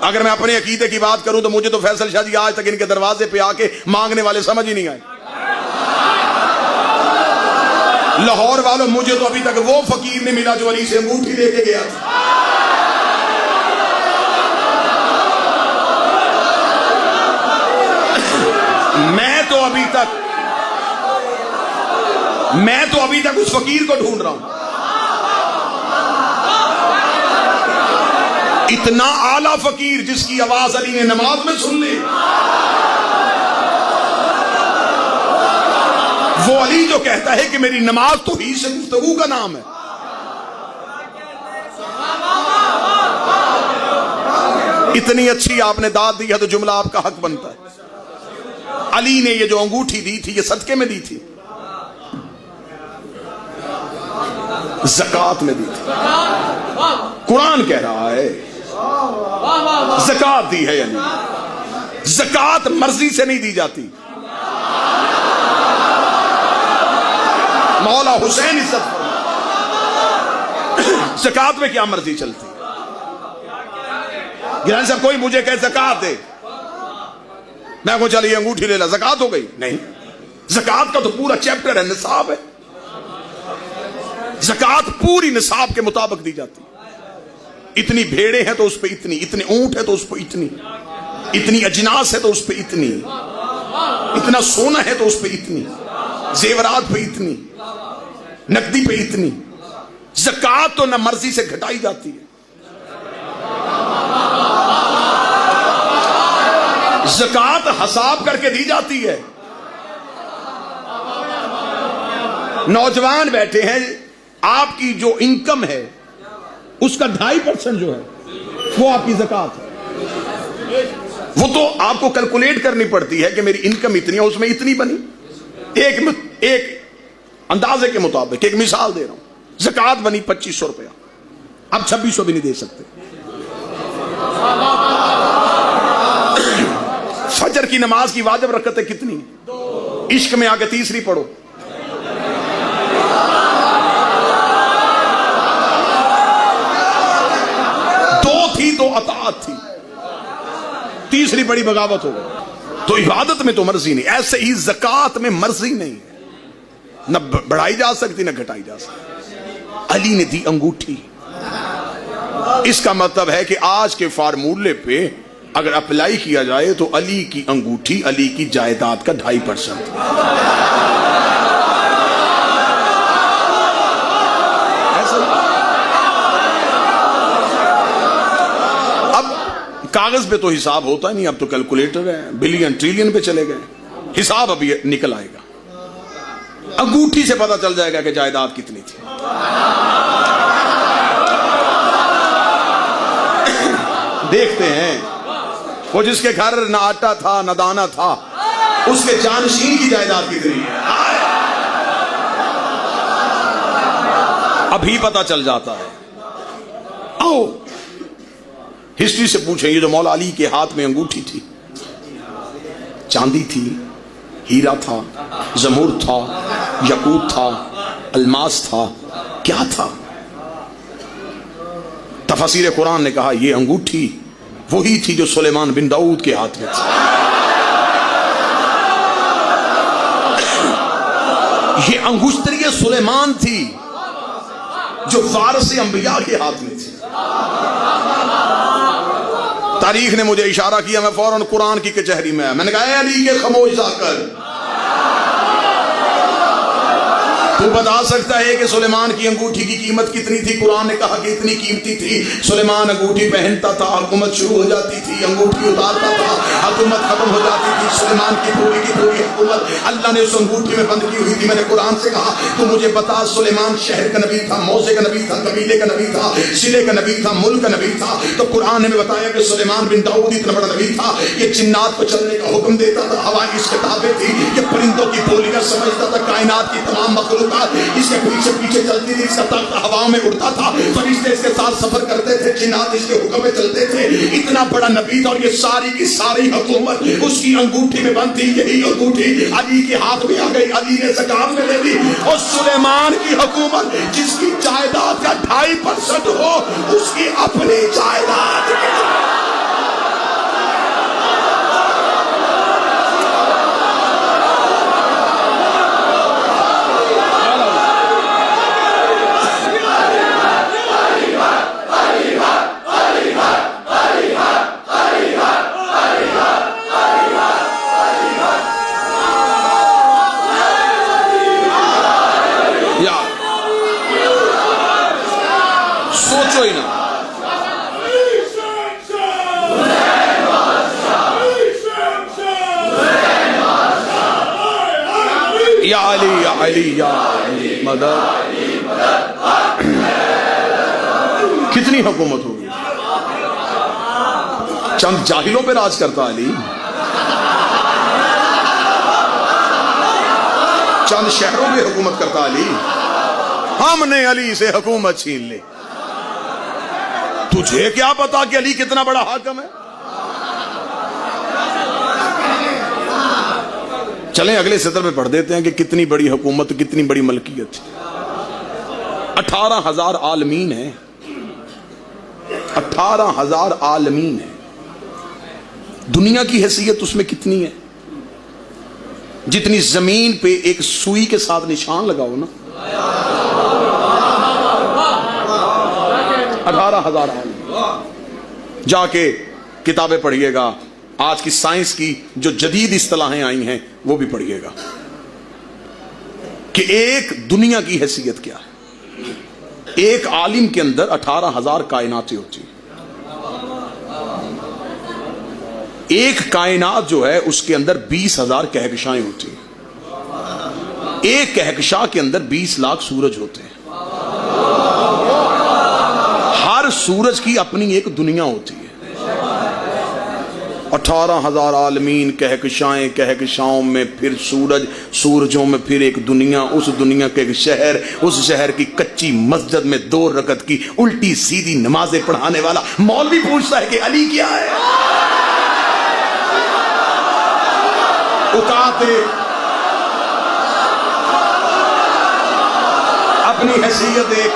अगर मैं अपने अकीदे की बात करूं तो मुझे तो फैसल शाह जी आज तक इनके दरवाजे पे आके मांगने वाले समझ ही नहीं आए। लाहौर वालों, मुझे तो अभी तक वो फकीर नहीं मिला जो अली से अंगूठी लेके गया था। मैं तो अभी तक उस फकीर को ढूंढ रहा हूं। इतना आला फकीर जिसकी आवाज अली ने नमाज में सुन ली। वो अली जो कहता है कि मेरी नमाज तो ही से गुफ्तगू का नाम है। इतनी अच्छी आपने दाद दी है तो जुमला आपका हक बनता है। अली ने ये जो अंगूठी दी थी ये सदके में दी थी, ज़कात में दी थी। कुरान कह रहा है ज़कात दी है अली। ज़कात मर्जी से नहीं दी जाती। मौला हुसैन इज्जत फरमाते, ज़कात में क्या मर्जी चलती है। गिलानी साहब कोई मुझे कहे ज़कात दे, मैं को चलिए अंगूठी ले ला, ज़कात हो गई? नहीं, ज़कात का तो पूरा चैप्टर है, निसाब है। ज़कात पूरी निसाब के मुताबिक दी जाती है। इतनी भेड़ें हैं तो उस पर इतनी, इतने ऊंट है तो उस पर इतनी, इतनी अजनास है तो उस पर इतनी, इतना सोना है तो उस पर इतनी, जेवरात पे इतनी, नकदी पे इतनी। ज़कात तो न मर्जी से घटाई जाती है। ज़कात हिसाब करके दी जाती है। नौजवान बैठे हैं, आपकी जो इनकम है उसका 2.5% जो है वो आपकी ज़कात है। वो तो आपको कैलकुलेट करनी पड़ती है कि मेरी इनकम इतनी है, उसमें इतनी बनी। एक अंदाजे के मुताबिक एक मिसाल दे रहा हूं, ज़कात बनी 2500 रुपया, अब 2600 भी नहीं दे सकते। फजर की नमाज की वाजिब रकअतें कितनी? इश्क में आके तीसरी पढ़ो। दो थी तो अताअत थी, तीसरी बड़ी बगावत हो गई। तो इबादत में तो मर्जी नहीं, ऐसे ही ज़कात में मर्जी नहीं है, न बढ़ाई जा सकती न घटाई जा सकती। अली ने दी अंगूठी। इसका मतलब है कि आज के फार्मूले पे अगर अप्लाई किया जाए तो अली की अंगूठी अली की जायदाद का 2.5%। अब कागज पे तो हिसाब होता नहीं, अब तो कैलकुलेटर है, बिलियन ट्रिलियन पे चले गए, हिसाब अभी निकल आएगा। अंगूठी से पता चल जाएगा कि जायदाद कितनी थी। देखते हैं वो जिसके घर न आटा था न दाना था, उसके जानशीन की जायदाद कितनी है, अभी पता चल जाता है। आओ हिस्ट्री से पूछें, ये जो मौला अली के हाथ में अंगूठी थी, चांदी थी, हीरा था, जमूर था, यकूत था, अलमास था, क्या था? तफसीर कुरान ने कहा यह अंगूठी वही थी जो सुलेमान बिन दाऊद के हाथ में थी। ये अंगुश्तरी सुलेमान थी जो वारिस अंबिया के हाथ में थी। तारीख ने मुझे इशारा किया, मैं फौरन कुरान की कचहरी में, मैंने कहा अली के खामोश जाकर तू बता सकता है कि सुलेमान की अंगूठी की कीमत कितनी थी? कुरान ने कहा कि इतनी कीमती थी। सुलेमान अंगूठी पहनता था, हुकूमत शुरू हो जाती थी, अंगूठी उतारता था, हुकूमत खत्म हो जाती थी। सुलेमान की पूरी हुकूमत अल्लाह ने उस अंगूठी में बंद की हुई थी। मैंने कुरान से कहा तू मुझे बता, सुलेमान शहर का नबी था, मौजे का नबी था, कबीले का नबी था, जिले का नबी था, मुल्क का नबी था। तो कुरान ने बताया कि सुलेमान बिन दाऊद इतना बड़ा नबी था, ये जिन्नात को चलने का हुक्म देता था, हवा इसके ताबे थी, ये परिंदों की बोलियां समझता था, कायनात की तमाम मखलूक इसके पीछे पीछे चलती थी, इसका तख्त हवाओं में उड़ता था, फरिश्ते इसके साथ सफर करते थे, जिन्नात इसके हुक्म में चलते थे। इतना बड़ा नबी था और ये सारी की सारी हुकूमत उसकी अंगूठी में बंद थी। यही अंगूठी अली के हाथ में आ गई, अली ने ज़कात में ले ली। और सुलेमान की हुकूमत जिसकी जायदाद का 2.5% हो, उसकी अपनी जायदाद अली या अली मदद। कितनी हुकूमत होगी, चंद जाहिलों पे राज करता अली, चंद शहरों में हुकूमत करता अली। हमने अली से हुकूमत छीन ली। तुझे क्या पता कि अली कितना बड़ा हाकिम है। चलें अगले सत्र में पढ़ देते हैं कि कितनी बड़ी हुकूमत, कितनी बड़ी मलकियत। 18,000 आलमीन है, 18,000 आलमीन है। दुनिया की हैसियत उसमें कितनी है? जितनी जमीन पे एक सुई के साथ निशान लगाओ ना, 18,000 आलमीन। जाके किताबें पढ़िएगा, आज की साइंस की जो जदीद इस्तिलाहें आई हैं वो भी पढ़िएगा कि एक दुनिया की हैसियत क्या है। एक आलिम के अंदर 18,000 कायनातें होती हैं। एक कायनात जो है उसके अंदर 20,000 कहकशाएं होती हैं। एक कहकशां के अंदर 20 लाख सूरज होते हैं। हर सूरज की अपनी एक दुनिया होती है। 18,000 आलमीन, कहकशाएं, कहकशाओं में फिर सूरज, सूरजों में फिर एक दुनिया, उस दुनिया के एक शहर, उस शहर की कच्ची मस्जिद में 2 रकत की उल्टी सीधी नमाजें पढ़ाने वाला मौलवी पूछता है कि अली क्या है। उकाते अपनी हैसियत एक